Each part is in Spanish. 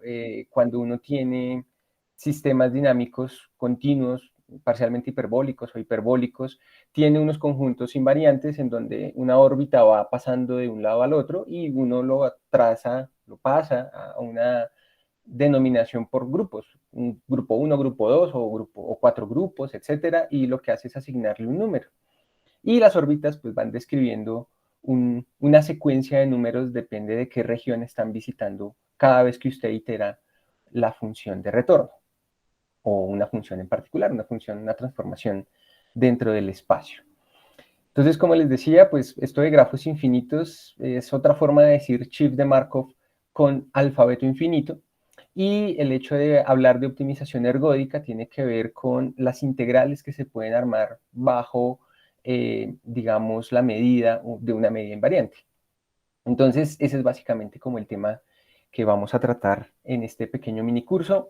ejemplo, cuando uno tiene sistemas dinámicos continuos, parcialmente hiperbólicos o hiperbólicos, tiene unos conjuntos invariantes en donde una órbita va pasando de un lado al otro y uno lo traza, lo pasa a una denominación por grupos, un grupo 1, grupo 2 o 4 grupos, etcétera, y lo que hace es asignarle un número. Y las órbitas pues van describiendo una secuencia de números, depende de qué región están visitando cada vez que usted itera la función de retorno, o una función en particular, una transformación dentro del espacio. Entonces, como les decía, pues esto de grafos infinitos es otra forma de decir chip de Markov con alfabeto infinito, y el hecho de hablar de optimización ergódica tiene que ver con las integrales que se pueden armar bajo, digamos, la medida de una medida invariante. Entonces, ese es básicamente como el tema que vamos a tratar en este pequeño minicurso.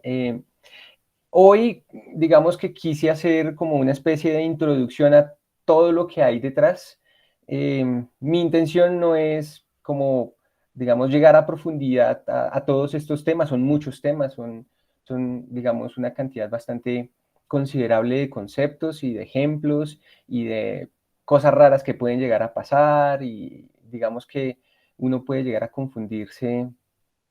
Hoy, digamos que quise hacer como una especie de introducción a todo lo que hay detrás. Mi intención no es como, digamos, llegar a profundidad a todos estos temas, son muchos temas, son, digamos, una cantidad bastante considerable de conceptos y de ejemplos y de cosas raras que pueden llegar a pasar, y digamos que uno puede llegar a confundirse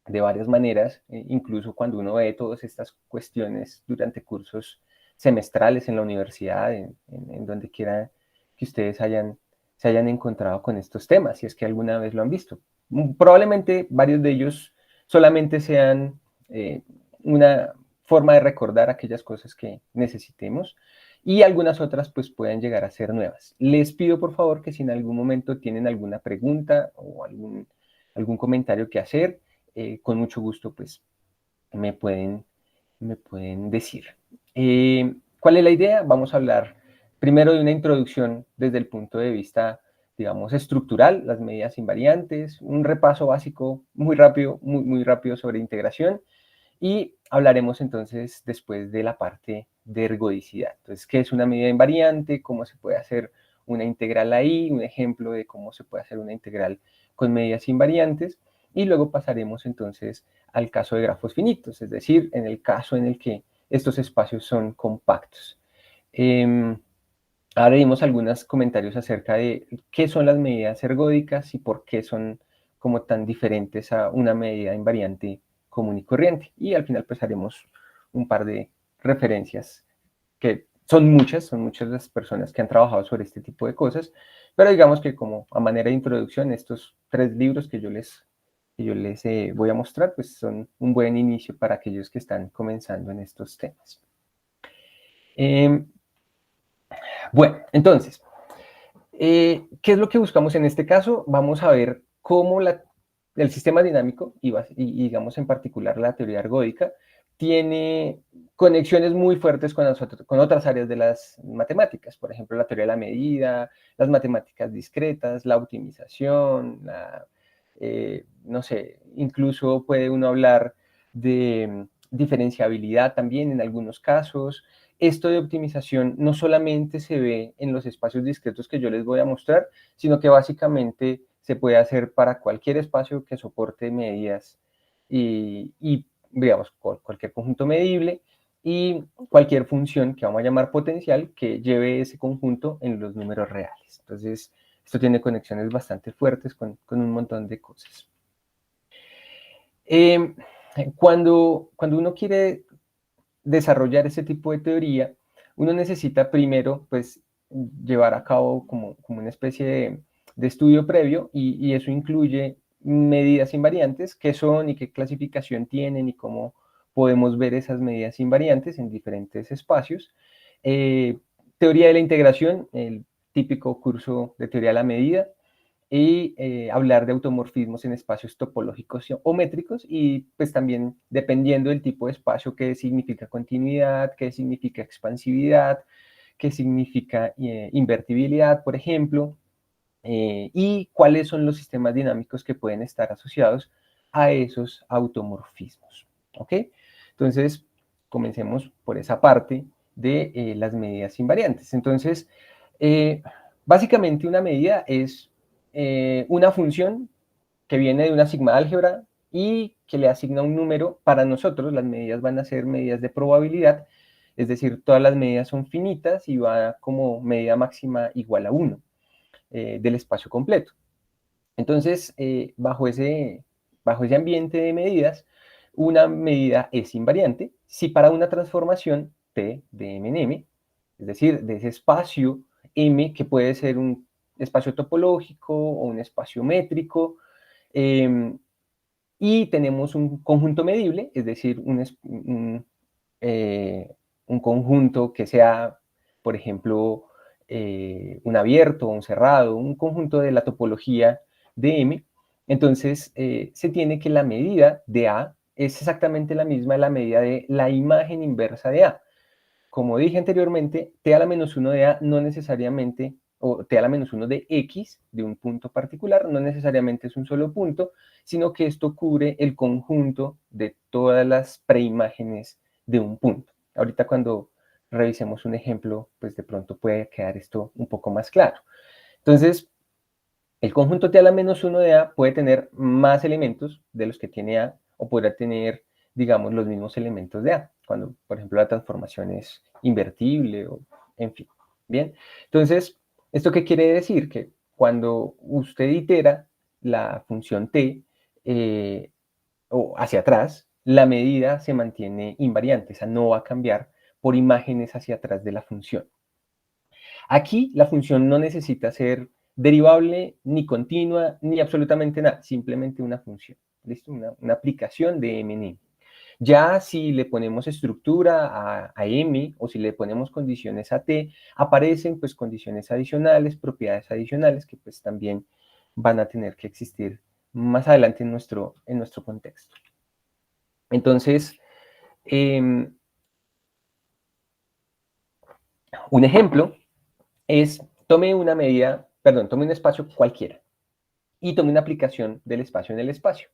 de varias maneras, incluso cuando uno ve todas estas cuestiones durante cursos semestrales en la universidad, en donde quiera que ustedes se hayan encontrado con estos temas, si es que alguna vez lo han visto. Probablemente varios de ellos solamente sean una forma de recordar aquellas cosas que necesitemos, y algunas otras pues pueden llegar a ser nuevas. Les pido por favor que si en algún momento tienen alguna pregunta o algún comentario que hacer, con mucho gusto pues me pueden, me pueden decir. ¿Cuál es la idea? Vamos a hablar primero de una introducción desde el punto de vista, digamos, estructural, las medidas invariantes, un repaso básico muy rápido, muy rápido sobre integración, y hablaremos entonces después de la parte de ergodicidad. Entonces, ¿qué es una medida invariante? ¿Cómo se puede hacer una integral ahí? Un ejemplo de cómo se puede hacer una integral con medidas invariantes. Y luego pasaremos entonces al caso de grafos finitos, es decir, en el caso en el que estos espacios son compactos. Ahora vimos algunos comentarios acerca de qué son las medidas ergódicas y por qué son como tan diferentes a una medida invariante común y corriente. Y al final pues haremos un par de referencias que son muchas las personas que han trabajado sobre este tipo de cosas, pero digamos que como a manera de introducción, estos 3 libros que yo les voy a mostrar pues son un buen inicio para aquellos que están comenzando en estos temas. Bueno, entonces, ¿qué es lo que buscamos en este caso? Vamos a ver cómo el sistema dinámico, y digamos en particular la teoría ergódica, tiene conexiones muy fuertes con otras áreas de las matemáticas, por ejemplo, la teoría de la medida, las matemáticas discretas, la optimización, no sé, incluso puede uno hablar de diferenciabilidad también en algunos casos. Esto de optimización no solamente se ve en los espacios discretos que yo les voy a mostrar, sino que básicamente se puede hacer para cualquier espacio que soporte medidas y digamos, cualquier conjunto medible y cualquier función que vamos a llamar potencial que lleve ese conjunto en los números reales. Entonces, esto tiene conexiones bastante fuertes con un montón de cosas. Cuando uno quiere desarrollar ese tipo de teoría, uno necesita primero, pues, llevar a cabo como una especie de estudio previo, y eso incluye medidas invariantes, qué son y qué clasificación tienen y cómo podemos ver esas medidas invariantes en diferentes espacios. Teoría de la integración, el típico curso de teoría de la medida, y hablar de automorfismos en espacios topológicos o métricos, y pues también dependiendo del tipo de espacio, qué significa continuidad, qué significa expansividad, qué significa invertibilidad, por ejemplo, y cuáles son los sistemas dinámicos que pueden estar asociados a esos automorfismos. ¿Ok? Entonces, comencemos por esa parte de las medidas invariantes. Entonces, básicamente una medida es una función que viene de una sigma álgebra y que le asigna un número. Para nosotros las medidas van a ser medidas de probabilidad, es decir, todas las medidas son finitas y va como medida máxima igual a 1 del espacio completo. Entonces, bajo ese ambiente de medidas, una medida es invariante si para una transformación T de M en M, es decir, de ese espacio M, que puede ser un espacio topológico o un espacio métrico, y tenemos un conjunto medible, es decir, un conjunto que sea, por ejemplo, un abierto o un cerrado, un conjunto de la topología de M, entonces se tiene que la medida de A es exactamente la misma de la medida de la imagen inversa de A. Como dije anteriormente, t a la menos 1 de A no necesariamente, o t a la menos 1 de X, de un punto particular, no necesariamente es un solo punto, sino que esto cubre el conjunto de todas las preimágenes de un punto. Ahorita cuando revisemos un ejemplo, pues de pronto puede quedar esto un poco más claro. Entonces, el conjunto T a la menos 1 de A puede tener más elementos de los que tiene A, o podrá tener, digamos, los mismos elementos de A, cuando, por ejemplo, la transformación es invertible, o en fin. Bien, entonces, ¿esto qué quiere decir? Que cuando usted itera la función T o hacia atrás, la medida se mantiene invariante, o sea, no va a cambiar por imágenes hacia atrás de la función. Aquí la función no necesita ser derivable, ni continua, ni absolutamente nada, simplemente una función. ¿Listo? Una aplicación de M en M. Ya si le ponemos estructura a M o si le ponemos condiciones a T, aparecen pues condiciones adicionales, propiedades adicionales que pues también van a tener que existir más adelante en nuestro contexto. Entonces, un ejemplo es tome una medida, perdón, tome un espacio cualquiera y tome una aplicación del espacio en el espacio.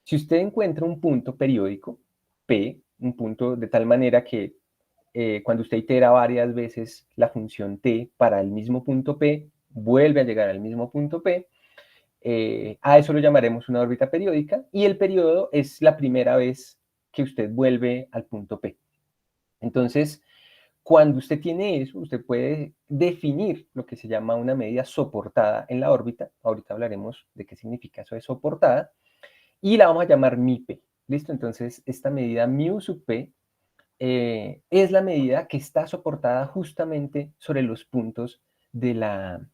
Si usted encuentra un punto periódico, P, un punto de tal manera que cuando usted itera varias veces la función T para el mismo punto P, vuelve a llegar al mismo punto P, a eso lo llamaremos una órbita periódica, y el periodo es la primera vez que usted vuelve al punto P. Entonces, cuando usted tiene eso, usted puede definir lo que se llama una medida soportada en la órbita. Ahorita hablaremos de qué significa eso de soportada. Y la vamos a llamar μp. ¿Listo? Entonces, esta medida μ sub p es la medida que está soportada justamente sobre los puntos de la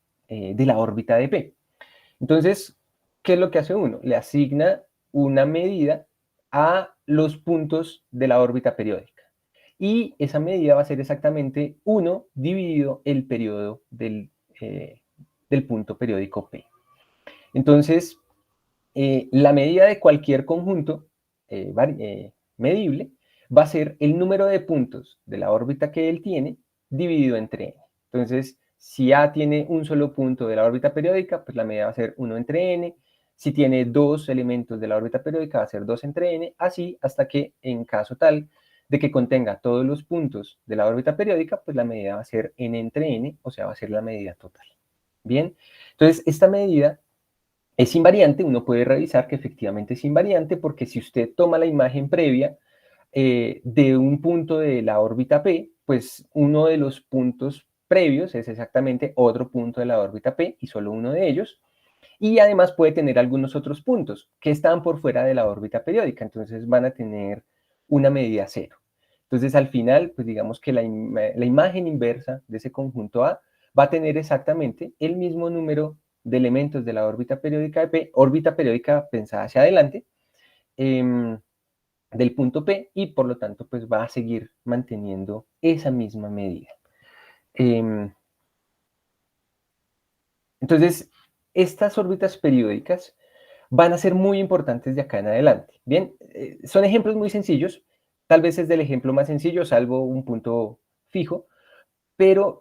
órbita de P. Entonces, ¿qué es lo que hace uno? Le asigna una medida a los puntos de la órbita periódica. Y esa medida va a ser exactamente 1 dividido el periodo del punto periódico P. Entonces, la medida de cualquier conjunto medible va a ser el número de puntos de la órbita que él tiene dividido entre n. Entonces, si A tiene un solo punto de la órbita periódica, pues la medida va a ser 1 entre n. Si tiene dos elementos de la órbita periódica, va a ser 2 entre n, así hasta que en caso tal de que contenga todos los puntos de la órbita periódica, pues la medida va a ser n entre n, o sea, va a ser la medida total. Bien, entonces esta medida es invariante, uno puede revisar que efectivamente es invariante porque si usted toma la imagen previa de un punto de la órbita P, pues uno de los puntos previos es exactamente otro punto de la órbita P y solo uno de ellos. Y además puede tener algunos otros puntos que están por fuera de la órbita periódica, entonces van a tener una medida cero. Entonces al final, pues digamos que la imagen inversa de ese conjunto A va a tener exactamente el mismo número de elementos de la órbita periódica de P, órbita periódica pensada hacia adelante, del punto P, y por lo tanto pues va a seguir manteniendo esa misma medida. Entonces, estas órbitas periódicas van a ser muy importantes de acá en adelante. Bien, son ejemplos muy sencillos, tal vez es del ejemplo más sencillo, salvo un punto fijo, pero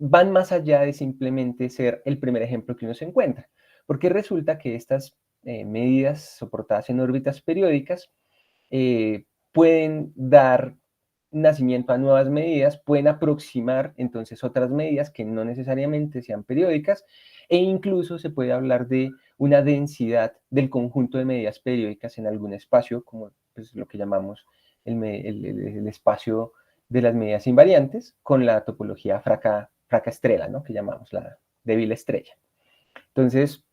van más allá de simplemente ser el primer ejemplo que uno se encuentra, porque resulta que estas medidas soportadas en órbitas periódicas pueden dar nacimiento a nuevas medidas, pueden aproximar entonces otras medidas que no necesariamente sean periódicas, e incluso se puede hablar de una densidad del conjunto de medidas periódicas en algún espacio, como pues, lo que llamamos el espacio de las medidas invariantes, con la topología fraca estrella, ¿no? Que llamamos la débil estrella. Entonces,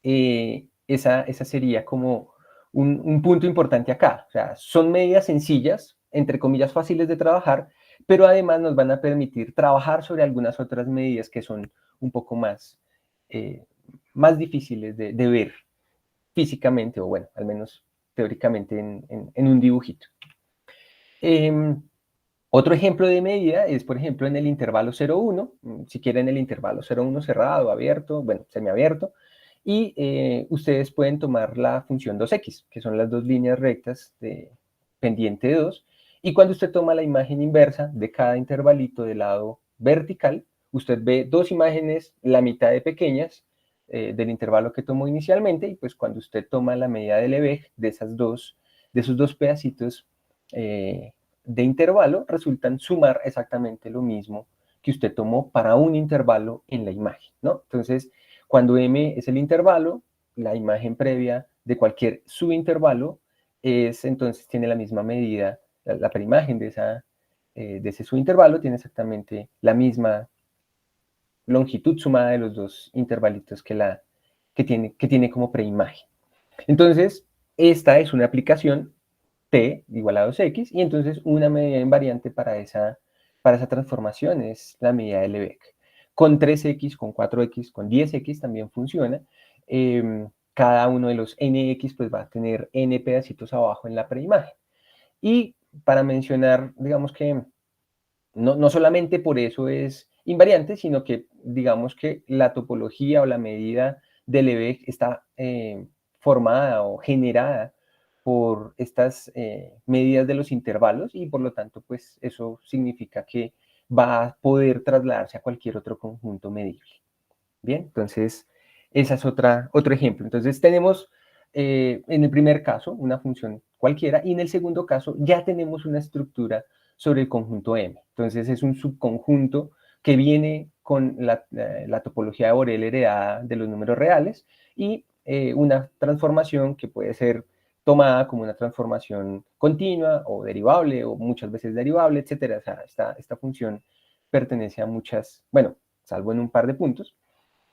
esa sería como un punto importante acá. O sea, son medidas sencillas, entre comillas fáciles de trabajar, pero además nos van a permitir trabajar sobre algunas otras medidas que son un poco más difíciles de ver físicamente, o bueno, al menos teóricamente en un dibujito. Otro ejemplo de medida es, por ejemplo, en el intervalo 0,1, si quieren el intervalo 0,1 cerrado, abierto, bueno, semiabierto, y ustedes pueden tomar la función 2x, que son las dos líneas rectas de pendiente de 2, y cuando usted toma la imagen inversa de cada intervalito del lado vertical, usted ve dos imágenes la mitad de pequeñas del intervalo que tomó inicialmente, y pues cuando usted toma la medida del Lebesgue de esos dos pedacitos de intervalo, resultan sumar exactamente lo mismo que usted tomó para un intervalo en la imagen, ¿no? Entonces, cuando M es el intervalo, la imagen previa de cualquier subintervalo entonces tiene la misma medida, la preimagen de ese subintervalo tiene exactamente la misma longitud sumada de los dos intervalitos que tiene como preimagen. Entonces, esta es una aplicación t igual a 2x, y entonces una medida invariante para esa transformación es la medida de Lebesgue. Con 3x, con 4x, con 10x también funciona. Cada uno de los nx pues va a tener n pedacitos abajo en la preimagen. Y para mencionar, digamos que no solamente por eso es invariante, sino que digamos que la topología o la medida de Lebesgue está formada o generada por estas medidas de los intervalos, y por lo tanto pues eso significa que va a poder trasladarse a cualquier otro conjunto medible. Bien, entonces esa es otro ejemplo. Entonces tenemos en el primer caso una función cualquiera, y en el segundo caso ya tenemos una estructura sobre el conjunto M. Entonces es un subconjunto que viene con la topología de Borel heredada de los números reales, y una transformación que puede ser tomada como una transformación continua o derivable, o muchas veces derivable, etcétera. O sea, esta función pertenece a muchas, bueno, salvo en un par de puntos,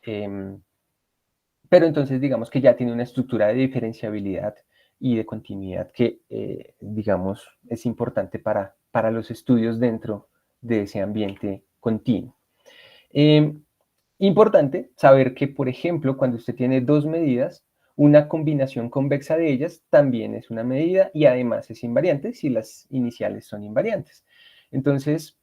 pero entonces digamos que ya tiene una estructura de diferenciabilidad y de continuidad que, digamos, es importante para los estudios dentro de ese ambiente continuo. Importante saber que, por ejemplo, cuando usted tiene dos medidas, una combinación convexa de ellas también es una medida, y además es invariante si las iniciales son invariantes. Entonces,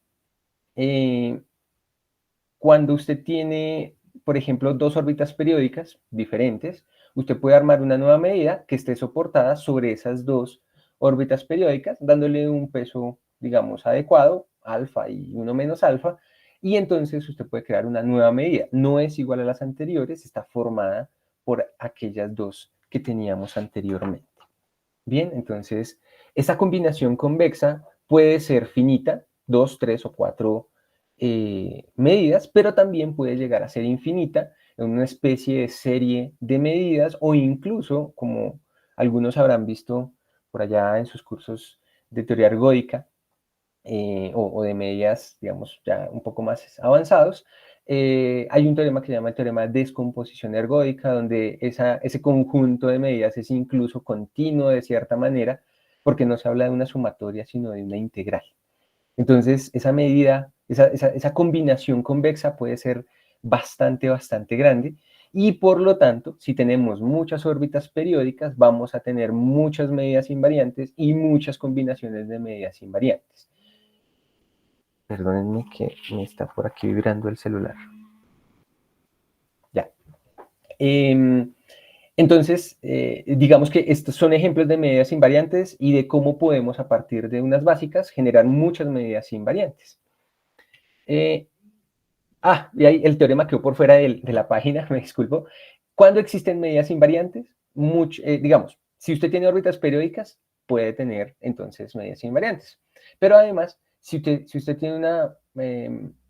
cuando usted tiene, por ejemplo, dos órbitas periódicas diferentes, usted puede armar una nueva medida que esté soportada sobre esas dos órbitas periódicas, dándole un peso, digamos, adecuado, alfa y 1 menos alfa, y entonces usted puede crear una nueva medida. No es igual a las anteriores, está formada por aquellas dos que teníamos anteriormente. Bien, entonces, esa combinación convexa puede ser finita, 2, 3 o 4 medidas, pero también puede llegar a ser infinita, en una especie de serie de medidas, o incluso, como algunos habrán visto por allá en sus cursos de teoría ergódica, o de medidas, digamos, ya un poco más avanzados, hay un teorema que se llama el teorema de descomposición ergódica, donde ese conjunto de medidas es incluso continuo de cierta manera, porque no se habla de una sumatoria, sino de una integral. Entonces, esa medida, esa combinación convexa puede ser bastante grande, y por lo tanto, si tenemos muchas órbitas periódicas, vamos a tener muchas medidas invariantes y muchas combinaciones de medidas invariantes. Perdónenme que me está por aquí vibrando el celular. Ya. Entonces, digamos que estos son ejemplos de medidas invariantes y de cómo podemos, a partir de unas básicas, generar muchas medidas invariantes. Y ahí el teorema quedó por fuera de la página, me disculpo. ¿Cuándo existen medidas invariantes? Digamos, si usted tiene órbitas periódicas, puede tener entonces medidas invariantes. Pero además, si usted tiene una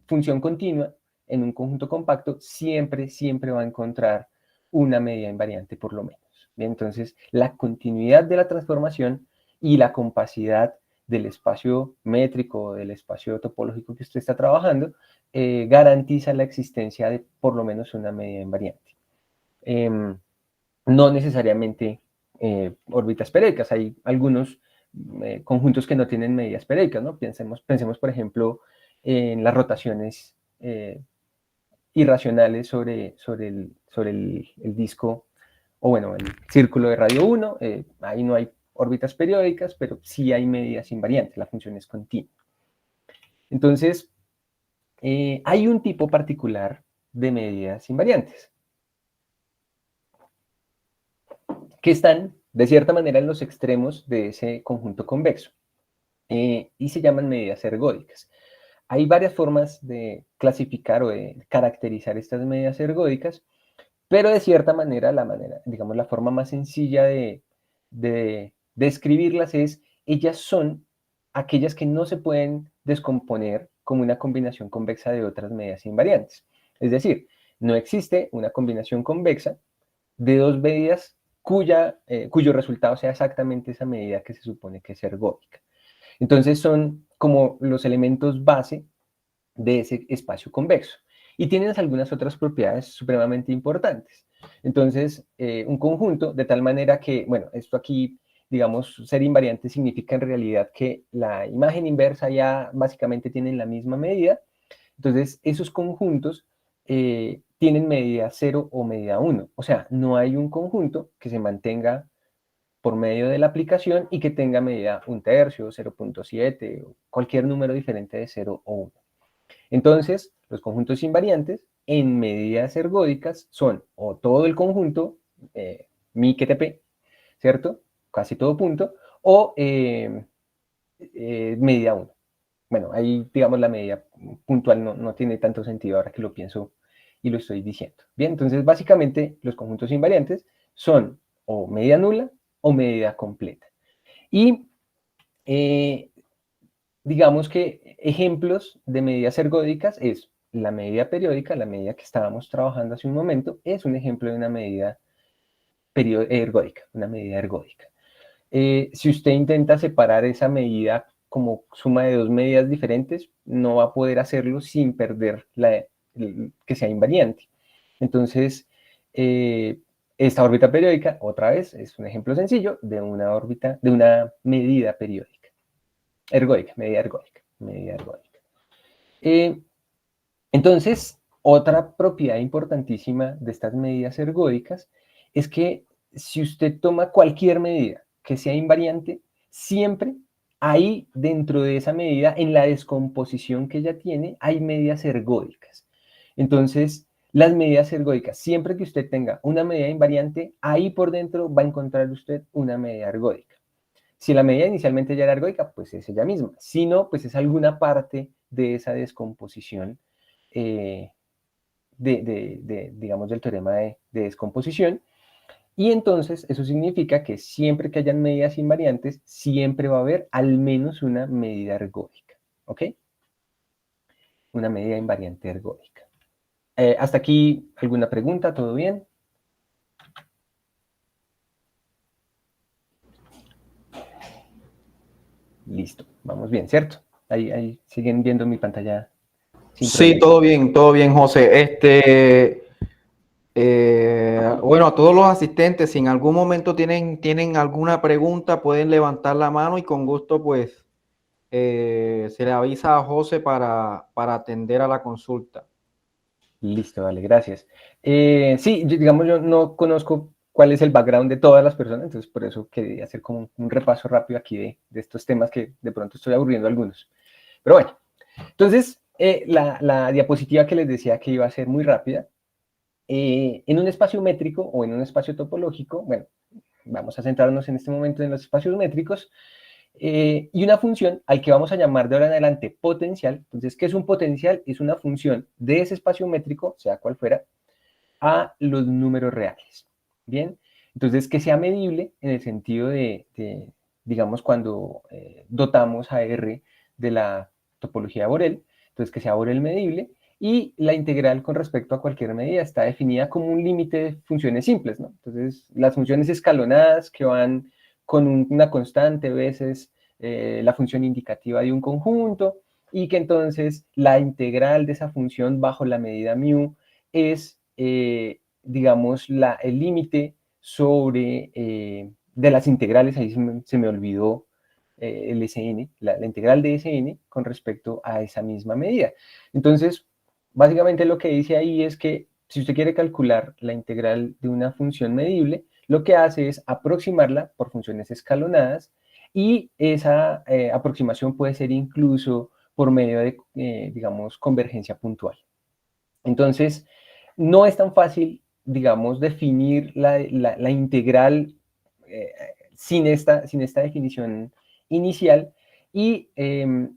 función continua en un conjunto compacto, siempre va a encontrar una medida invariante por lo menos. Bien, entonces, la continuidad de la transformación y la compacidad del espacio métrico o del espacio topológico que usted está trabajando garantiza la existencia de por lo menos una medida invariante. No necesariamente órbitas periódicas, hay algunos conjuntos que no tienen medidas periódicas, ¿no? Pensemos por ejemplo, en las rotaciones irracionales sobre el disco, o bueno, el círculo de radio 1, ahí no hay órbitas periódicas, pero sí hay medidas invariantes, la función es continua. Entonces, hay un tipo particular de medidas invariantes, que están, de cierta manera, en los extremos de ese conjunto convexo, y se llaman medidas ergódicas. Hay varias formas de clasificar o de caracterizar estas medidas ergódicas, pero de cierta manera, digamos, la forma más sencilla de describirlas es, ellas son aquellas que no se pueden descomponer como una combinación convexa de otras medidas invariantes. Es decir, no existe una combinación convexa de dos medidas cuyo resultado sea exactamente esa medida que se supone que es ergódica. Entonces son como los elementos base de ese espacio convexo. Y tienen algunas otras propiedades supremamente importantes. Entonces, un conjunto de tal manera que, bueno, esto aquí, digamos, ser invariante significa en realidad que la imagen inversa ya básicamente tienen la misma medida. Entonces, esos conjuntos tienen medida 0 o medida 1. O sea, no hay un conjunto que se mantenga por medio de la aplicación y que tenga medida 1/3, 0.7 o cualquier número diferente de 0 o 1. Entonces, los conjuntos invariantes en medidas ergódicas son o todo el conjunto, mi que tp, ¿cierto? Casi todo punto, o medida 1. Bueno, ahí, digamos, la medida puntual no tiene tanto sentido ahora que lo pienso y lo estoy diciendo. Bien, entonces, básicamente, los conjuntos invariantes son o medida nula o medida completa. Y digamos que ejemplos de medidas ergódicas es la medida periódica, la medida que estábamos trabajando hace un momento, es un ejemplo de una medida ergódica, una medida ergódica. Si usted intenta separar esa medida como suma de dos medidas diferentes, no va a poder hacerlo sin perder que sea invariante. Entonces, esta órbita periódica, otra vez, es un ejemplo sencillo de una órbita, de una medida periódica. Ergódica, medida ergódica, medida ergódica. Entonces, otra propiedad importantísima de estas medidas ergódicas es que si usted toma cualquier medida que sea invariante, siempre ahí dentro de esa medida, en la descomposición que ella tiene, hay medidas ergódicas. Entonces, las medidas ergódicas, siempre que usted tenga una medida invariante, ahí por dentro va a encontrar usted una medida ergódica. Si la medida inicialmente ya era ergódica, pues es ella misma. Si no, pues es alguna parte de esa descomposición, digamos, del teorema de descomposición. Y entonces eso significa que siempre que hayan medidas invariantes, siempre va a haber al menos una medida ergódica. ¿Ok? Una medida invariante ergódica. Hasta aquí, ¿alguna pregunta? ¿Todo bien? Listo, vamos bien, ¿cierto? Ahí siguen viendo mi pantalla sin Sí, problema. todo bien, José. Bueno, a todos los asistentes, si en algún momento tienen alguna pregunta, pueden levantar la mano y con gusto, pues, se le avisa a José para atender a la consulta. Listo, vale, gracias. Sí, digamos, yo no conozco cuál es el background de todas las personas, entonces por eso quería hacer como un repaso rápido aquí de estos temas que de pronto estoy aburriendo a algunos. Pero bueno, entonces la diapositiva que les decía que iba a ser muy rápida, en un espacio métrico o en un espacio topológico, bueno, vamos a centrarnos en este momento en los espacios métricos, y una función al que vamos a llamar de ahora en adelante potencial. Entonces, ¿qué es un potencial? Es una función de ese espacio métrico, sea cual fuera, a los números reales. Bien, entonces que sea medible en el sentido digamos, cuando dotamos a R de la topología de Borel, entonces que sea Borel medible y la integral con respecto a cualquier medida está definida como un límite de funciones simples, ¿no? Entonces, las funciones escalonadas que van con una constante, veces la función indicativa de un conjunto, y que entonces la integral de esa función bajo la medida mu es, digamos, el límite sobre, de las integrales, ahí se me olvidó el Sn, la integral de Sn con respecto a esa misma medida. Entonces, básicamente lo que dice ahí es que si usted quiere calcular la integral de una función medible, lo que hace es aproximarla por funciones escalonadas, y esa aproximación puede ser incluso por medio de, digamos, convergencia puntual. Entonces, no es tan fácil, digamos, definir la integral sin esta definición inicial. Y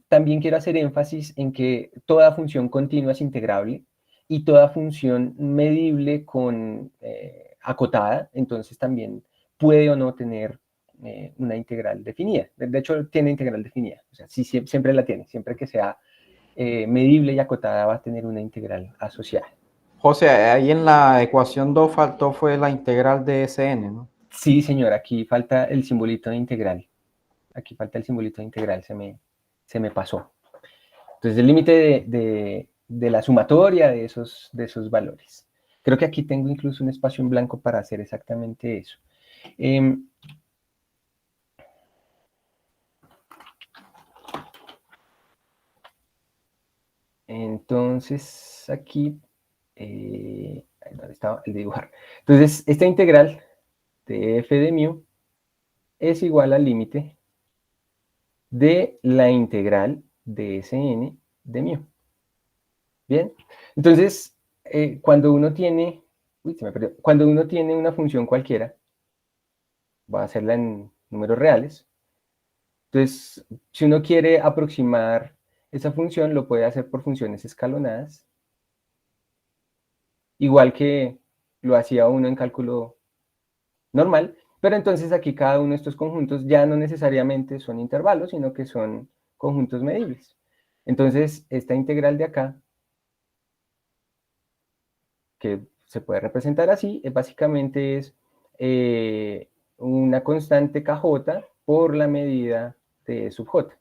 también quiero hacer énfasis en que toda función continua es integrable y toda función medible con acotada, entonces también puede o no tener una integral definida. De hecho, tiene integral definida, o sea, sí, siempre la tiene, siempre que sea medible y acotada va a tener una integral asociada. José, ahí en la ecuación 2 faltó fue la integral de Sn, ¿no? Sí, señor, aquí falta el simbolito de integral. Aquí falta el simbolito de integral, se me pasó. Entonces, el límite de la sumatoria de esos valores. Creo que aquí tengo incluso un espacio en blanco para hacer exactamente eso. Entonces, aquí, ¿dónde estaba el de dibujar? Entonces, esta integral de f de mu es igual al límite de la integral de Sn de mu. Bien, entonces, cuando uno tiene, se me perdió, cuando uno tiene una función cualquiera, voy a hacerla en números reales, entonces, si uno quiere aproximar esa función, lo puede hacer por funciones escalonadas, igual que lo hacía uno en cálculo normal, pero entonces aquí cada uno de estos conjuntos ya no necesariamente son intervalos, sino que son conjuntos medibles. Entonces, esta integral de acá, que se puede representar así, básicamente es una constante kj por la medida de sub j.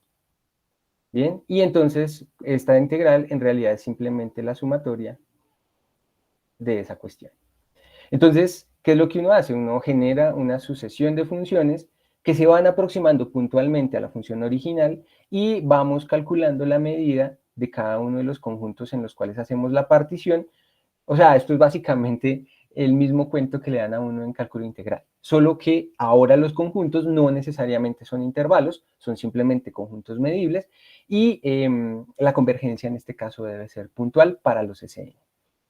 Bien, y entonces esta integral en realidad es simplemente la sumatoria de esa cuestión. Entonces, ¿qué es lo que uno hace? Uno genera una sucesión de funciones que se van aproximando puntualmente a la función original y vamos calculando la medida de cada uno de los conjuntos en los cuales hacemos la partición. O sea, esto es básicamente el mismo cuento que le dan a uno en cálculo integral, solo que ahora los conjuntos no necesariamente son intervalos, son simplemente conjuntos medibles, y la convergencia en este caso debe ser puntual para los Sn.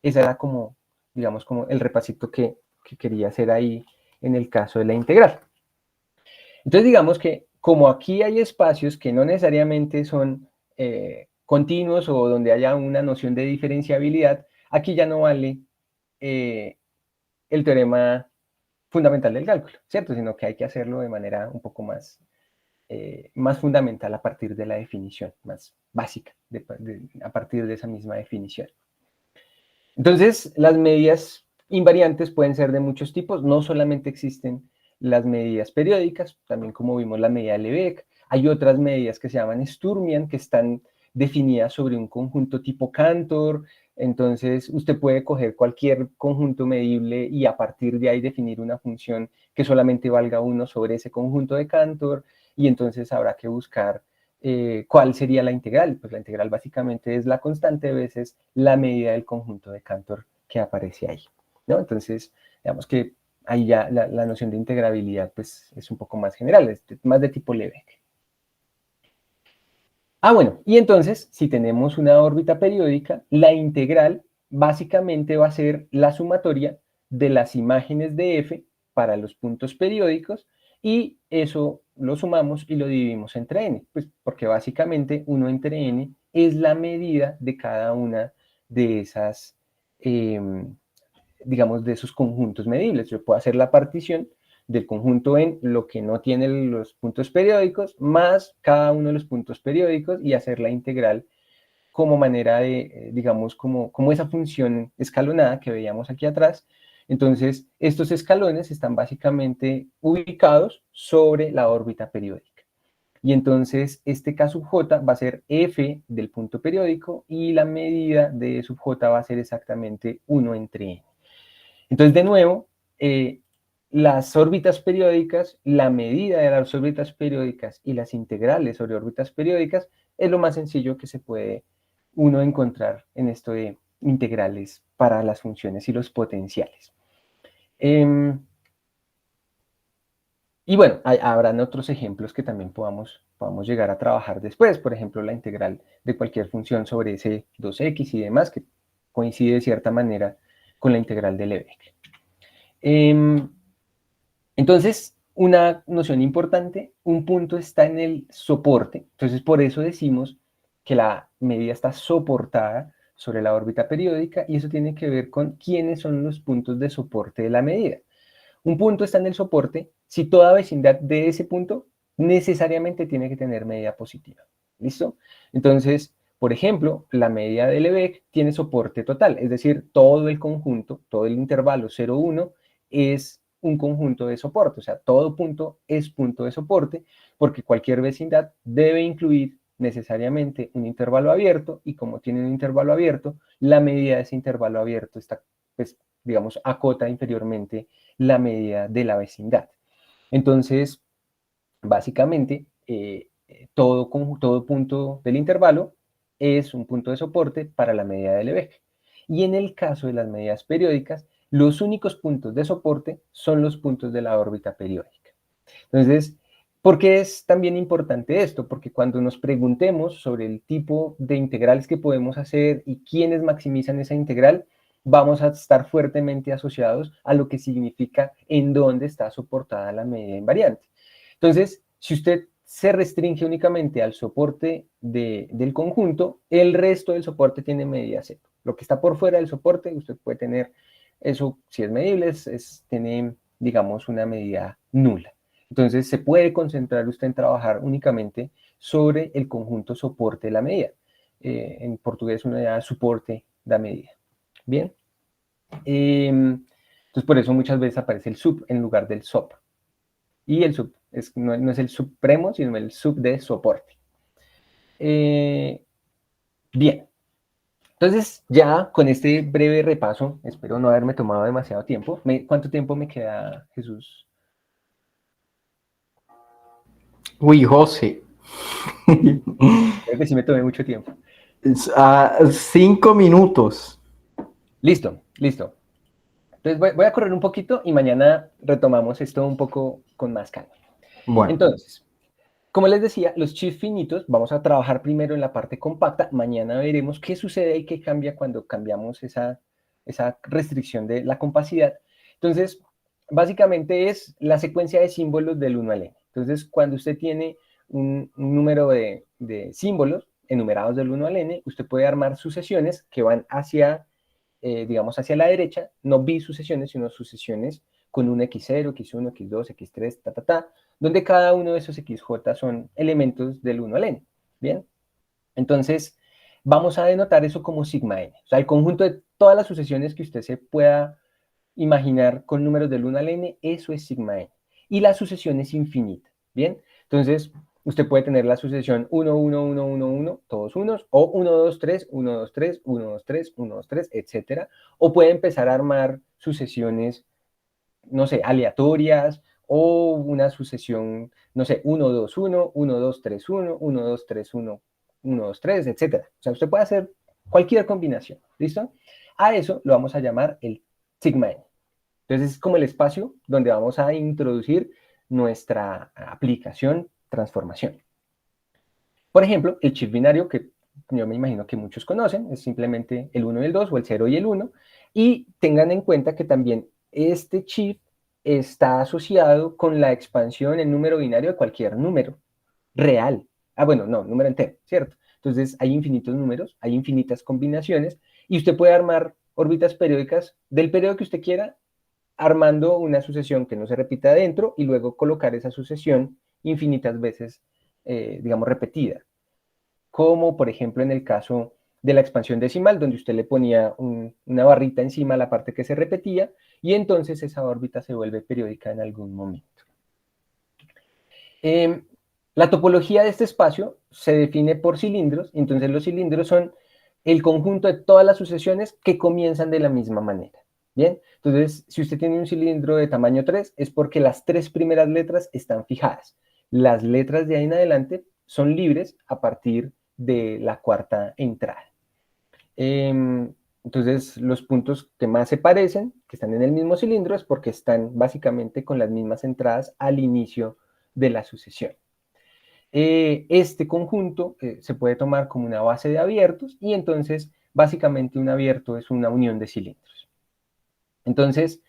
Esa era como, digamos, como el repasito que quería hacer ahí en el caso de la integral. Entonces, digamos que como aquí hay espacios que no necesariamente son continuos o donde haya una noción de diferenciabilidad, aquí ya no vale el teorema fundamental del cálculo, ¿cierto? Sino que hay que hacerlo de manera un poco más, más fundamental a partir de la definición, más básica, a partir de esa misma definición. Entonces, las medidas invariantes pueden ser de muchos tipos, no solamente existen las medidas periódicas, también como vimos la medida de Lebesgue, hay otras medidas que se llaman Sturmian, que están definidas sobre un conjunto tipo Cantor. Entonces usted puede coger cualquier conjunto medible y a partir de ahí definir una función que solamente valga uno sobre ese conjunto de Cantor, y entonces habrá que buscar ¿cuál sería la integral? Pues la integral básicamente es la constante veces la medida del conjunto de Cantor que aparece ahí, ¿no? Entonces, digamos que ahí ya la noción de integrabilidad pues, es un poco más general, es más de tipo Lebesgue. Bueno, y entonces, si tenemos una órbita periódica, la integral básicamente va a ser la sumatoria de las imágenes de f para los puntos periódicos, y eso lo sumamos y lo dividimos entre n, pues porque básicamente 1 entre n es la medida de cada una de esas, digamos, de esos conjuntos medibles. Yo puedo hacer la partición del conjunto en lo que no tiene los puntos periódicos, más cada uno de los puntos periódicos, y hacer la integral como manera de, digamos, como esa función escalonada que veíamos aquí atrás. Entonces, estos escalones están básicamente ubicados sobre la órbita periódica. Y entonces este K sub J va a ser F del punto periódico y la medida de E sub J va a ser exactamente 1 entre N. Entonces, de nuevo, las órbitas periódicas, la medida de las órbitas periódicas y las integrales sobre órbitas periódicas es lo más sencillo que se puede uno encontrar en esto de integrales para las funciones y los potenciales. Y bueno, habrán otros ejemplos que también podamos llegar a trabajar después, por ejemplo, la integral de cualquier función sobre ese 2x y demás, que coincide de cierta manera con la integral de Lebesgue. Entonces, una noción importante, un punto está en el soporte, entonces por eso decimos que la medida está soportada sobre la órbita periódica y eso tiene que ver con quiénes son los puntos de soporte de la medida. Un punto está en el soporte si toda vecindad de ese punto necesariamente tiene que tener medida positiva. ¿Listo? Entonces, por ejemplo, la medida de Lebesgue tiene soporte total, es decir, todo el conjunto, todo el intervalo 0, 1 es un conjunto de soporte, o sea, todo punto es punto de soporte, porque cualquier vecindad debe incluir necesariamente un intervalo abierto, y como tiene un intervalo abierto, la medida de ese intervalo abierto está, pues, digamos, acota inferiormente la medida de la vecindad. Entonces, básicamente, todo punto del intervalo es un punto de soporte para la medida de Lebesgue. Y en el caso de las medidas periódicas, los únicos puntos de soporte son los puntos de la órbita periódica. Entonces, ¿por qué es también importante esto? Porque cuando nos preguntemos sobre el tipo de integrales que podemos hacer y quiénes maximizan esa integral, vamos a estar fuertemente asociados a lo que significa en dónde está soportada la medida invariante. Entonces, si usted se restringe únicamente al soporte del conjunto, el resto del soporte tiene medida cero. Lo que está por fuera del soporte, usted puede tener eso, si es medible, tiene, digamos, una medida nula. Entonces, se puede concentrar usted en trabajar únicamente sobre el conjunto soporte de la medida. En portugués uno llama soporte da medida. Bien. Entonces, por eso muchas veces aparece el sub en lugar del sop. Y el sub no es el supremo, sino el sub de soporte. Bien. Entonces, ya con este breve repaso, espero no haberme tomado demasiado tiempo. ¿Cuánto tiempo me queda, Jesús? Uy, José. Creo que sí me tomé mucho tiempo. 5 minutos. Listo, listo. Entonces voy a correr un poquito y mañana retomamos esto un poco con más calma. Bueno. Entonces, como les decía, los chiffres finitos, vamos a trabajar primero en la parte compacta. Mañana veremos qué sucede y qué cambia cuando cambiamos esa restricción de la compacidad. Entonces, básicamente es la secuencia de símbolos del 1 al n. Entonces, cuando usted tiene un número de símbolos enumerados del 1 al n, usted puede armar sucesiones que van hacia, digamos, hacia la derecha, no bisucesiones, sino sucesiones con un x0, x1, x2, x3, donde cada uno de esos xj son elementos del 1 al n. ¿Bien? Entonces, vamos a denotar eso como sigma n. O sea, el conjunto de todas las sucesiones que usted se pueda imaginar con números del 1 al n, eso es sigma n. Y la sucesión es infinita. ¿Bien? Entonces, usted puede tener la sucesión 1, 1, 1, 1, 1, todos unos, o 1, 2, 3, 1, 2, 3, 1, 2, 3, 1, 2, 3, etc. O puede empezar a armar sucesiones, no sé, aleatorias, o una sucesión, no sé, 1, 2, 1, 1, 2, 3, 1, 1, 2, 3, 1, 1, 2, 3, etc. O sea, usted puede hacer cualquier combinación, ¿listo? A eso lo vamos a llamar el sigma n. Entonces es como el espacio donde vamos a introducir nuestra aplicación transformación. Por ejemplo, el chip binario, que yo me imagino que muchos conocen, es simplemente el 1 y el 2, o el 0 y el 1, y tengan en cuenta que también este chip está asociado con la expansión en número binario de cualquier número real. Bueno, no, número entero, ¿cierto? Entonces hay infinitos números, hay infinitas combinaciones, y usted puede armar órbitas periódicas del periodo que usted quiera, armando una sucesión que no se repita adentro, y luego colocar esa sucesión infinitas veces, digamos, repetida. Como, por ejemplo, en el caso de la expansión decimal, donde usted le ponía una barrita encima a la parte que se repetía, y entonces esa órbita se vuelve periódica en algún momento. La topología de este espacio se define por cilindros, entonces los cilindros son el conjunto de todas las sucesiones que comienzan de la misma manera. Bien, entonces si usted tiene un cilindro de tamaño 3 es porque las 3 primeras letras están fijadas. Las letras de ahí en adelante son libres a partir de la cuarta entrada. Entonces los puntos que más se parecen, que están en el mismo cilindro, es porque están básicamente con las mismas entradas al inicio de la sucesión. Este conjunto se puede tomar como una base de abiertos y entonces básicamente un abierto es una unión de cilindros. Entonces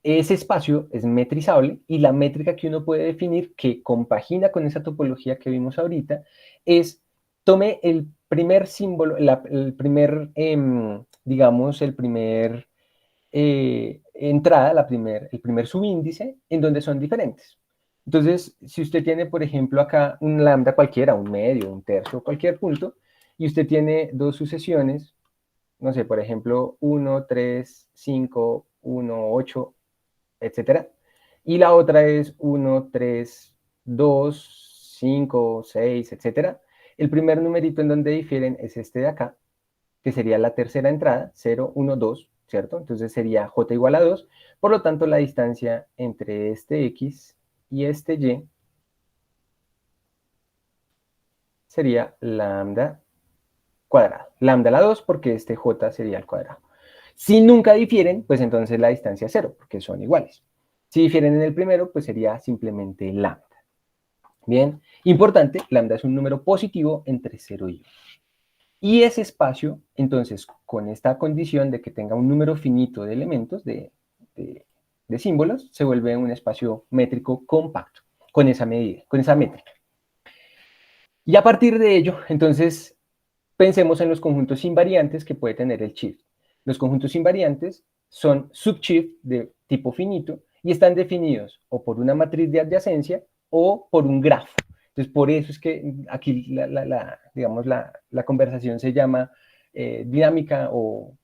ese espacio es metrizable y la métrica que uno puede definir que compagina con esa topología que vimos ahorita es tome el primer símbolo, el primer, digamos, el primer entrada, el primer subíndice en donde son diferentes. Entonces, si usted tiene, por ejemplo, acá un lambda cualquiera, un medio, un tercio, cualquier punto, y usted tiene dos sucesiones, no sé, por ejemplo, 1, 3, 5, 1, 8, etcétera, y la otra es 1, 3, 2, 5, 6, etcétera, el primer numerito en donde difieren es este de acá, que sería la tercera entrada, 0, 1, 2, ¿cierto? Entonces sería j igual a 2, por lo tanto la distancia entre este x y este y sería lambda cuadrado. Lambda a la 2 porque este j sería al cuadrado. Si nunca difieren, pues entonces la distancia es 0, porque son iguales. Si difieren en el primero, pues sería simplemente lambda. Bien, importante, lambda es un número positivo entre 0 y 1. Y ese espacio, entonces, con esta condición de que tenga un número finito de elementos, de símbolos, se vuelve un espacio métrico compacto, con esa medida, con esa métrica. Y a partir de ello, entonces, pensemos en los conjuntos invariantes que puede tener el shift. Los conjuntos invariantes son subshift de tipo finito y están definidos o por una matriz de adyacencia o por un grafo. Entonces, por eso es que aquí digamos, la conversación se llama dinámica o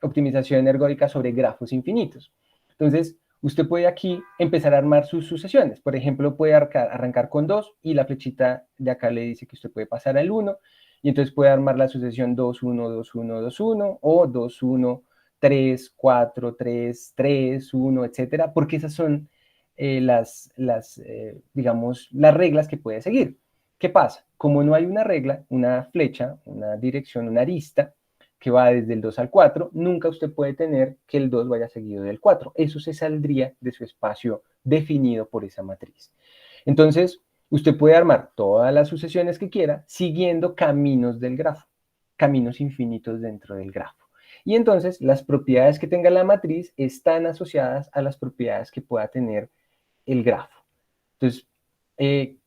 optimización ergódica sobre grafos infinitos. Entonces, usted puede aquí empezar a armar sus sucesiones. Por ejemplo, puede arrancar con 2 y la flechita de acá le dice que usted puede pasar al 1 y entonces puede armar la sucesión 2, 1, 2, 1, 2, 1 o 2, 1, 3, 4, 3, 3, 1, etcétera, porque esas son digamos, las reglas que puede seguir. ¿Qué pasa? Como no hay una regla, una flecha, una dirección, una arista, que va desde el 2 al 4, nunca usted puede tener que el 2 vaya seguido del 4. Eso se saldría de su espacio definido por esa matriz. Entonces, usted puede armar todas las sucesiones que quiera siguiendo caminos del grafo, caminos infinitos dentro del grafo. Y entonces, las propiedades que tenga la matriz están asociadas a las propiedades que pueda tener el grafo. Entonces, ¿qué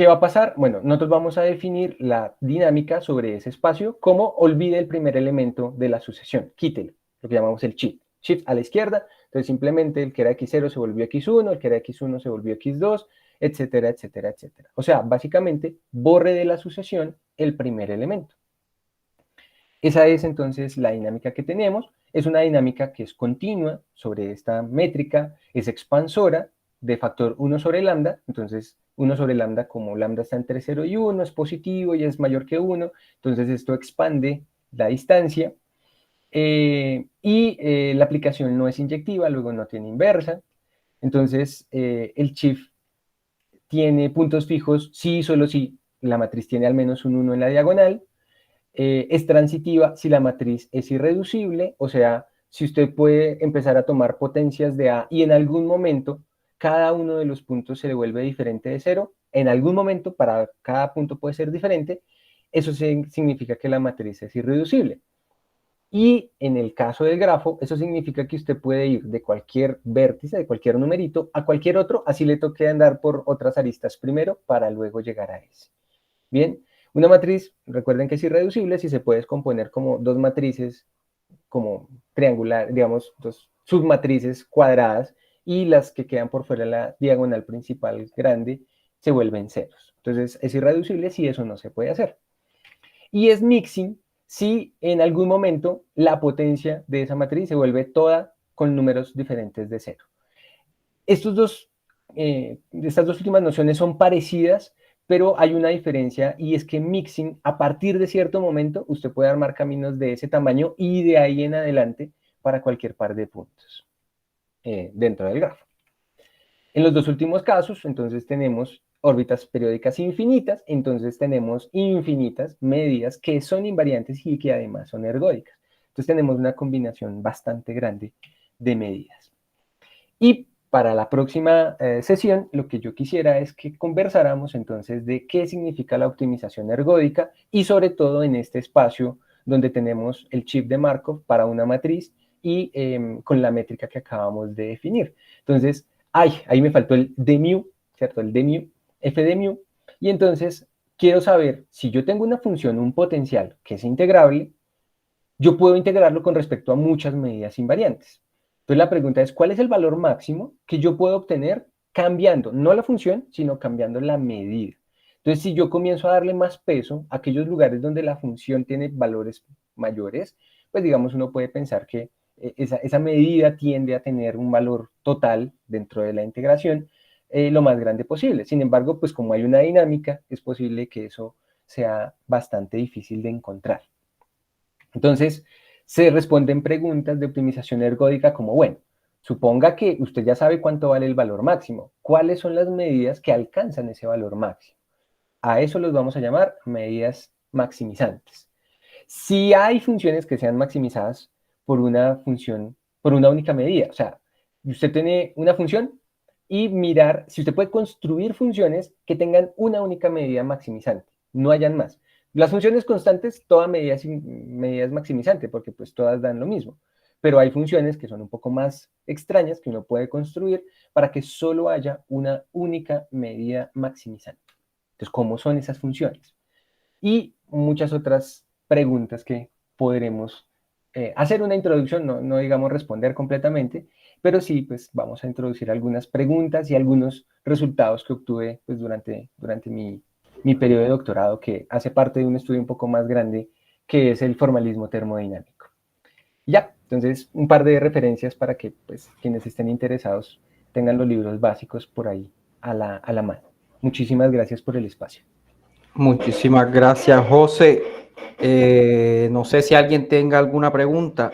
va a pasar? Bueno, nosotros vamos a definir la dinámica sobre ese espacio como olvide el primer elemento de la sucesión, quítelo, lo que llamamos el shift. Shift a la izquierda, entonces simplemente el que era x0 se volvió x1, el que era x1 se volvió x2, etcétera, etcétera, etcétera. O sea, básicamente borre de la sucesión el primer elemento. Esa es entonces la dinámica que tenemos. Es una dinámica que es continua sobre esta métrica, es expansora de factor 1 sobre lambda, entonces 1 sobre lambda, como lambda está entre 0 y 1, es positivo y es mayor que 1, entonces esto expande la distancia, la aplicación no es inyectiva, luego no tiene inversa, entonces el shift tiene puntos fijos si y solo si la matriz tiene al menos un 1 en la diagonal, es transitiva si la matriz es irreducible, o sea, si usted puede empezar a tomar potencias de A y en algún momento cada uno de los puntos se le vuelve diferente de 0, en algún momento para cada punto puede ser diferente, eso significa que la matriz es irreducible. Y en el caso del grafo, eso significa que usted puede ir de cualquier vértice, de cualquier numerito, a cualquier otro, así le toque andar por otras aristas primero para luego llegar a ese. Bien, una matriz, recuerden que es irreducible si se puede descomponer como dos matrices como triangular, digamos, dos submatrices cuadradas y las que quedan por fuera de la diagonal principal grande se vuelven ceros. Entonces es irreducible si eso no se puede hacer. Y es mixing si en algún momento la potencia de esa matriz se vuelve toda con números diferentes de cero. Estas dos últimas nociones son parecidas, pero hay una diferencia y es que mixing, a partir de cierto momento, usted puede armar caminos de ese tamaño y de ahí en adelante para cualquier par de puntos dentro del grafo. En los dos últimos casos, entonces tenemos órbitas periódicas infinitas, entonces tenemos infinitas medidas que son invariantes y que además son ergódicas. Entonces tenemos una combinación bastante grande de medidas. Y para la próxima sesión, lo que yo quisiera es que conversáramos entonces de qué significa la optimización ergódica y sobre todo en este espacio donde tenemos el chip de Markov para una matriz y con la métrica que acabamos de definir. Entonces, ahí me faltó el dmu, ¿cierto? El dmu, f de mu. Y entonces quiero saber si yo tengo una función, un potencial que es integrable, yo puedo integrarlo con respecto a muchas medidas invariantes. Entonces la pregunta es, ¿cuál es el valor máximo que yo puedo obtener cambiando, no la función, sino cambiando la medida? Entonces, si yo comienzo a darle más peso a aquellos lugares donde la función tiene valores mayores, pues digamos uno puede pensar que esa medida tiende a tener un valor total dentro de la integración lo más grande posible. Sin embargo, pues como hay una dinámica, es posible que eso sea bastante difícil de encontrar. Entonces, se responden preguntas de optimización ergódica como, bueno, suponga que usted ya sabe cuánto vale el valor máximo. ¿Cuáles son las medidas que alcanzan ese valor máximo? A eso los vamos a llamar medidas maximizantes. Si hay funciones que sean maximizadas por una función, por una única medida, o sea, usted tiene una función y mirar si usted puede construir funciones que tengan una única medida maximizante, no hayan más. Las funciones constantes, toda medida es maximizante porque pues todas dan lo mismo, pero hay funciones que son un poco más extrañas que uno puede construir para que solo haya una única medida maximizante. Entonces, ¿cómo son esas funciones? Y muchas otras preguntas que podremos hacer una introducción, no digamos responder completamente, pero sí, pues vamos a introducir algunas preguntas y algunos resultados que obtuve pues, durante mi periodo de doctorado, que hace parte de un estudio un poco más grande, que es el formalismo termodinámico. Ya, entonces un par de referencias para que pues, quienes estén interesados tengan los libros básicos por ahí a la mano. Muchísimas gracias por el espacio. Muchísimas gracias, José. No sé si alguien tenga alguna pregunta.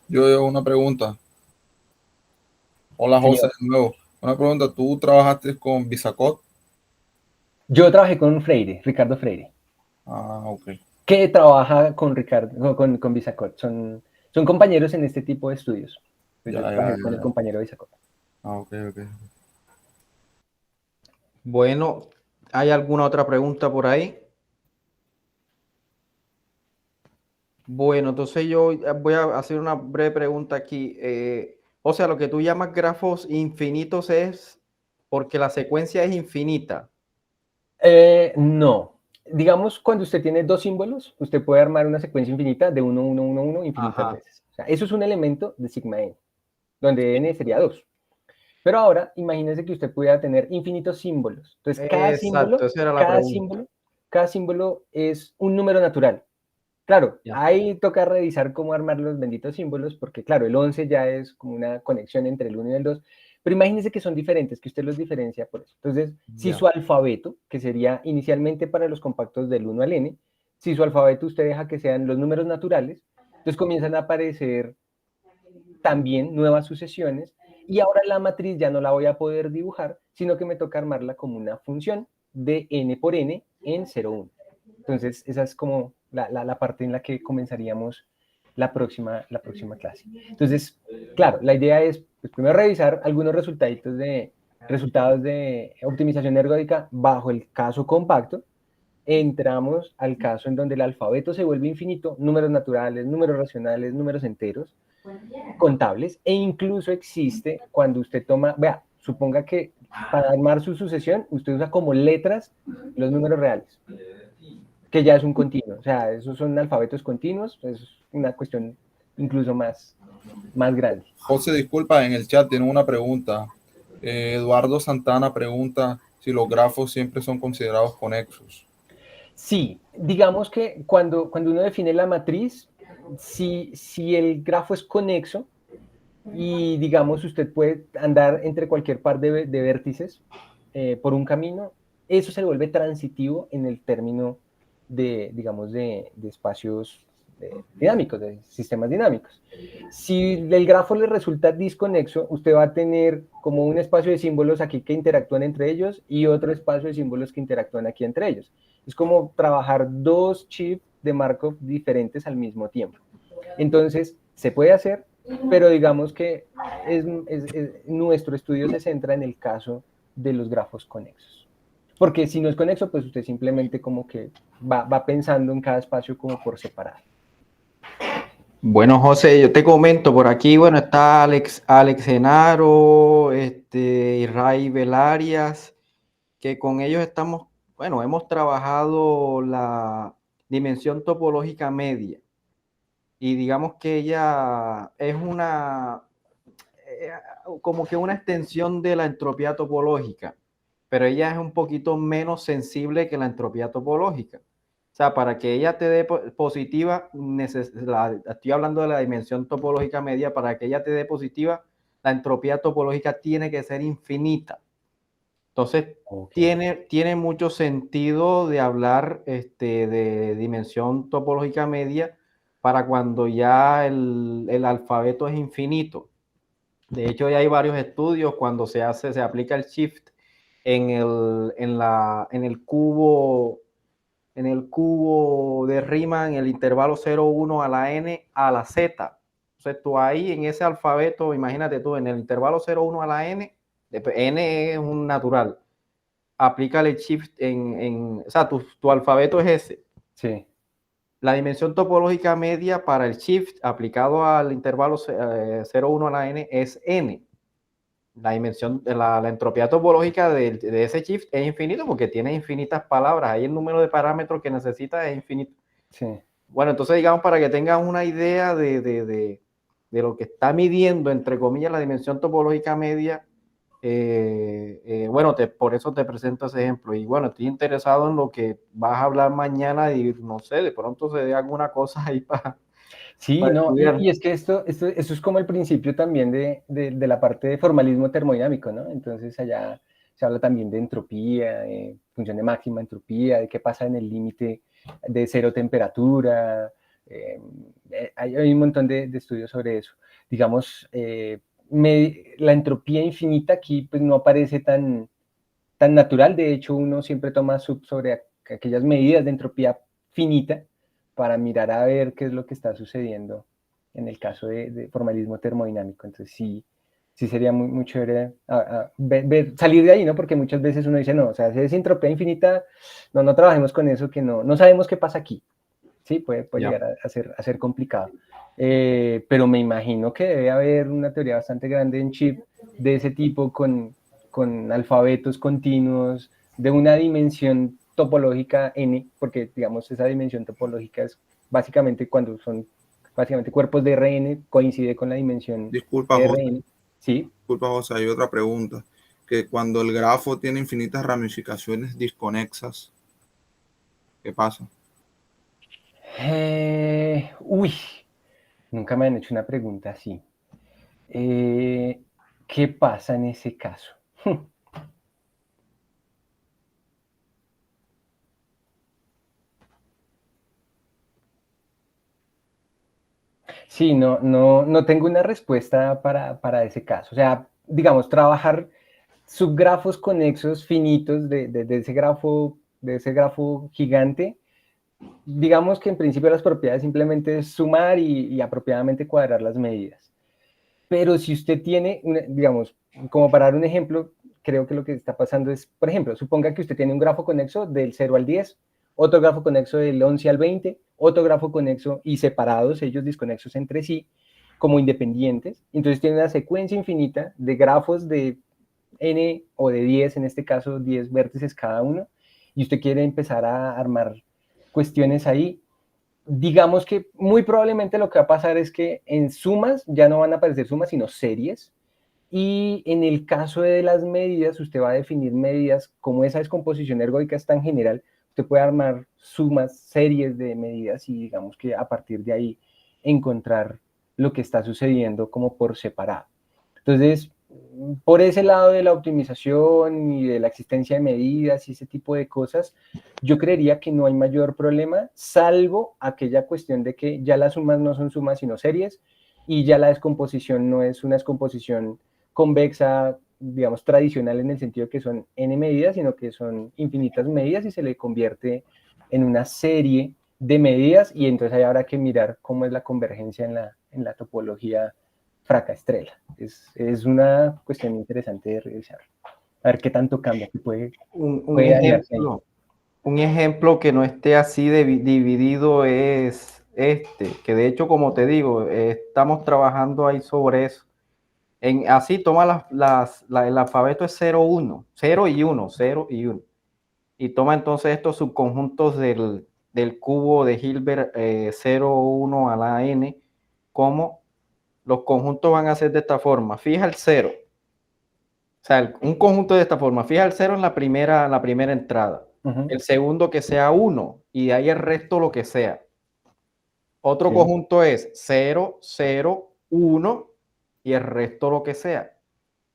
Yo tengo una pregunta. Hola, José, de nuevo. Una pregunta, ¿tú trabajaste con Bisacot? Yo trabajé con Freire, Ricardo Freire, Ah, ok. que trabaja con Ricardo, con Bisacot. Son compañeros en este tipo de estudios. Pues yo trabajé con el compañero Bisacot. Ah, ok, ok. Bueno, ¿hay alguna otra pregunta por ahí? Bueno, entonces yo voy a hacer una breve pregunta aquí. O sea, lo que tú llamas grafos infinitos es porque la secuencia es infinita. No. Digamos, cuando usted tiene dos símbolos, usted puede armar una secuencia infinita de 1, 1, 1, 1 infinitas Ajá. veces. O sea, eso es un elemento de sigma n, donde n sería 2. Pero ahora, imagínese que usted pudiera tener infinitos símbolos. Entonces, Exacto, esa era la pregunta. cada símbolo es un número natural. Claro, Ya. ahí toca revisar cómo armar los benditos símbolos, porque claro, el 11 ya es como una conexión entre el 1 y el 2, pero imagínese que son diferentes, que usted los diferencia por eso. Entonces, si Ya. su alfabeto, que sería inicialmente para los compactos del 1 al n, si su alfabeto usted deja que sean los números naturales, entonces comienzan a aparecer también nuevas sucesiones, y ahora la matriz ya no la voy a poder dibujar, sino que me toca armarla como una función de n por n en 0, 1. Entonces, esa es como la parte en la que comenzaríamos la próxima clase. Entonces, claro, la idea es pues, primero revisar algunos resultados de optimización ergódica bajo el caso compacto. Entramos al caso en donde el alfabeto se vuelve infinito, números naturales, números racionales, números enteros, contables, e incluso existe cuando usted toma, vea, suponga que para armar su sucesión, usted usa como letras los números reales, que ya es un continuo, o sea, esos son alfabetos continuos, es una cuestión incluso más grande. José, disculpa, en el chat tiene una pregunta. Eduardo Santana pregunta si los grafos siempre son considerados conexos. Sí, digamos que cuando uno define la matriz, si el grafo es conexo y digamos usted puede andar entre cualquier par de vértices por un camino, eso se vuelve transitivo en el término digamos, de espacios dinámicos, de sistemas dinámicos. Si el grafo le resulta disconexo, usted va a tener como un espacio de símbolos aquí que interactúan entre ellos y otro espacio de símbolos que interactúan aquí entre ellos. Es como trabajar dos chips de Markov diferentes al mismo tiempo. Entonces, se puede hacer, pero digamos que nuestro estudio se centra en el caso de los grafos conexos. Porque si no es conexo, pues usted simplemente como que va pensando en cada espacio como por separado. Bueno, José, yo te comento por aquí, bueno, está Alex Genaro, Israel Velarias, que con ellos estamos, bueno, hemos trabajado la dimensión topológica media y digamos que ella es como que una extensión de la entropía topológica, pero ella es un poquito menos sensible que la entropía topológica. O sea, para que ella te dé positiva, estoy hablando de la dimensión topológica media, para que ella te dé positiva, la entropía topológica tiene que ser infinita. Entonces, tiene mucho sentido de hablar de dimensión topológica media para cuando ya el alfabeto es infinito. De hecho, ya hay varios estudios cuando se aplica el shift en el cubo de Riemann, en el intervalo 0,1 a la n a la z. Entonces tú ahí en ese alfabeto, imagínate tú, en el intervalo 0,1 a la n, n es un natural, aplícale el shift o sea, tu alfabeto es ese. Sí. La dimensión topológica media para el shift aplicado al intervalo 0,1 a la n es n. La dimensión, la entropía topológica de ese shift es infinito porque tiene infinitas palabras. Ahí el número de parámetros que necesita es infinito. Sí. Bueno, entonces digamos para que tengan una idea de lo que está midiendo, entre comillas, la dimensión topológica media, bueno, por eso te presento ese ejemplo. Y bueno, estoy interesado en lo que vas a hablar mañana y no sé, de pronto se dé alguna cosa ahí para... Sí, no, y es que esto es como el principio también de la parte de formalismo termodinámico, ¿no? Entonces allá se habla también de entropía, de función de máxima entropía, de qué pasa en el límite de cero temperatura. Hay un montón de estudios sobre eso. Digamos, la entropía infinita aquí pues no aparece tan natural. De hecho, uno siempre toma sobre aquellas medidas de entropía finita para mirar a ver qué es lo que está sucediendo en el caso de formalismo termodinámico. Entonces sí sería muy chévere salir de ahí, ¿no? Porque muchas veces uno dice, no, o sea, si es entropía infinita, no trabajemos con eso, que no sabemos qué pasa aquí. Sí, puede llegar a ser complicado. Pero me imagino que debe haber una teoría bastante grande en chip de ese tipo con alfabetos continuos de una dimensión topológica n, porque digamos esa dimensión topológica es básicamente cuando son básicamente cuerpos de Rn, coincide con la dimensión Disculpa, de José. Rn. Sí. Disculpa, José, hay otra pregunta. Que cuando el grafo tiene infinitas ramificaciones disconexas, ¿qué pasa? Uy, nunca me han hecho una pregunta así. ¿Qué pasa en ese caso? Sí, no tengo una respuesta para ese caso. O sea, digamos, trabajar subgrafos conexos finitos de ese grafo gigante, digamos que en principio las propiedades simplemente es sumar y apropiadamente cuadrar las medidas. Pero si usted tiene, digamos, como para dar un ejemplo, creo que lo que está pasando es, por ejemplo, suponga que usted tiene un grafo conexo del 0 al 10, otro grafo conexo del 11 al 20, otro grafo conexo y separados, ellos desconexos entre sí, como independientes. Entonces tiene una secuencia infinita de grafos de n o de 10, en este caso 10 vértices cada uno, y usted quiere empezar a armar cuestiones ahí. Digamos que muy probablemente lo que va a pasar es que en sumas ya no van a aparecer sumas, sino series. Y en el caso de las medidas, usted va a definir medidas, como esa descomposición ergódica es tan general, usted puede armar sumas, series de medidas y digamos que a partir de ahí encontrar lo que está sucediendo como por separado. Entonces, por ese lado de la optimización y de la existencia de medidas y ese tipo de cosas, yo creería que no hay mayor problema, salvo aquella cuestión de que ya las sumas no son sumas sino series, y ya la descomposición no es una descomposición convexa, digamos, tradicional en el sentido que son n medidas, sino que son infinitas medidas y se le convierte en una serie de medidas, y entonces ahí habrá que mirar cómo es la convergencia en la topología Fracka-Strela. Es una cuestión interesante de revisar. A ver qué tanto cambia, que puede dañarse ahí. Un ejemplo que no esté así dividido es que de hecho, como te digo, estamos trabajando ahí sobre eso. Así toma el alfabeto es 0, 1, 0 y 1, 0 y 1. Y toma entonces estos subconjuntos del cubo de Hilbert 0, 1 a la n, como los conjuntos van a ser de esta forma. Fija el 0. O sea, un conjunto de esta forma. Fija el 0 en la primera entrada. El segundo que sea 1 y de ahí el resto lo que sea. Otro conjunto es 0, 0, 1 y el resto lo que sea.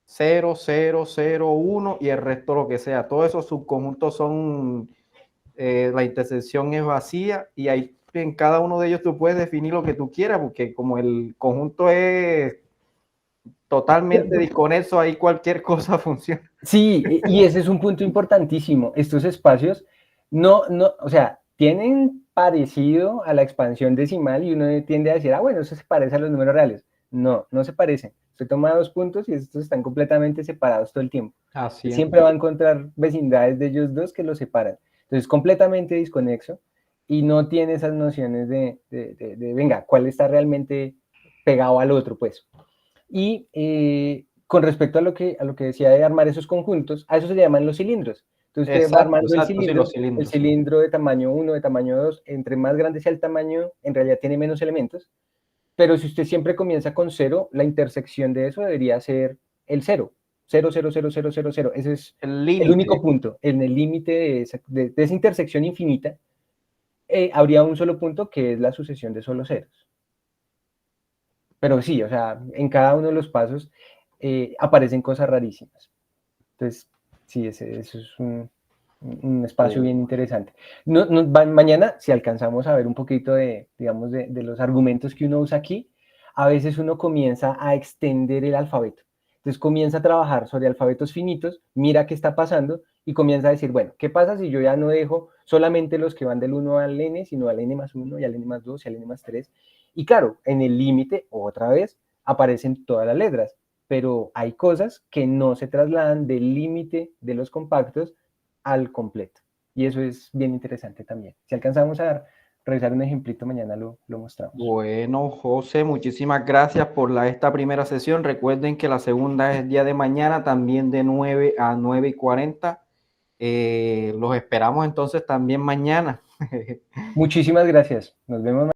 0, 0, 0, 1 y el resto lo que sea. Todos esos subconjuntos son, la intersección es vacía y ahí en cada uno de ellos tú puedes definir lo que tú quieras, porque como el conjunto es totalmente desconexo, ahí cualquier cosa funciona. Sí, y ese es un punto importantísimo. Estos espacios o sea, tienen parecido a la expansión decimal y uno tiende a decir, bueno, eso se parece a los números reales. No, no se parecen. Usted toma 2 puntos y estos están completamente separados todo el tiempo. Así es. Siempre va a encontrar vecindades de ellos dos que los separan. Entonces, completamente desconexo y no tiene esas nociones de venga, ¿cuál está realmente pegado al otro, pues? Y con respecto a lo que decía de armar esos conjuntos, a eso se le llaman los cilindros. Entonces usted va armando el cilindro de tamaño 1, de tamaño 2, entre más grande sea el tamaño, en realidad tiene menos elementos, pero si usted siempre comienza con 0, la intersección de eso debería ser el 0. 0, 0, 0, 0, 0, 0. Ese es el único punto. En el límite de esa intersección infinita, habría un solo punto que es la sucesión de solo ceros. Pero sí, o sea, en cada uno de los pasos aparecen cosas rarísimas. Entonces, sí, eso es un espacio bien interesante. Mañana, si alcanzamos a ver un poquito digamos, de los argumentos que uno usa aquí, a veces uno comienza a extender el alfabeto. Entonces comienza a trabajar sobre alfabetos finitos, mira qué está pasando y comienza a decir, bueno, ¿qué pasa si yo ya no dejo solamente los que van del 1 al n, sino al n más 1 y al n más 2 y al n más 3? Y claro, en el límite, otra vez, aparecen todas las letras, pero hay cosas que no se trasladan del límite de los compactos al completo. Y eso es bien interesante también. Si alcanzamos a revisar un ejemplito, mañana lo mostramos. Bueno, José, muchísimas gracias por esta primera sesión. Recuerden que la segunda es el día de mañana, también de 9 a 9:40. Los esperamos entonces también mañana. Muchísimas gracias. Nos vemos mañana.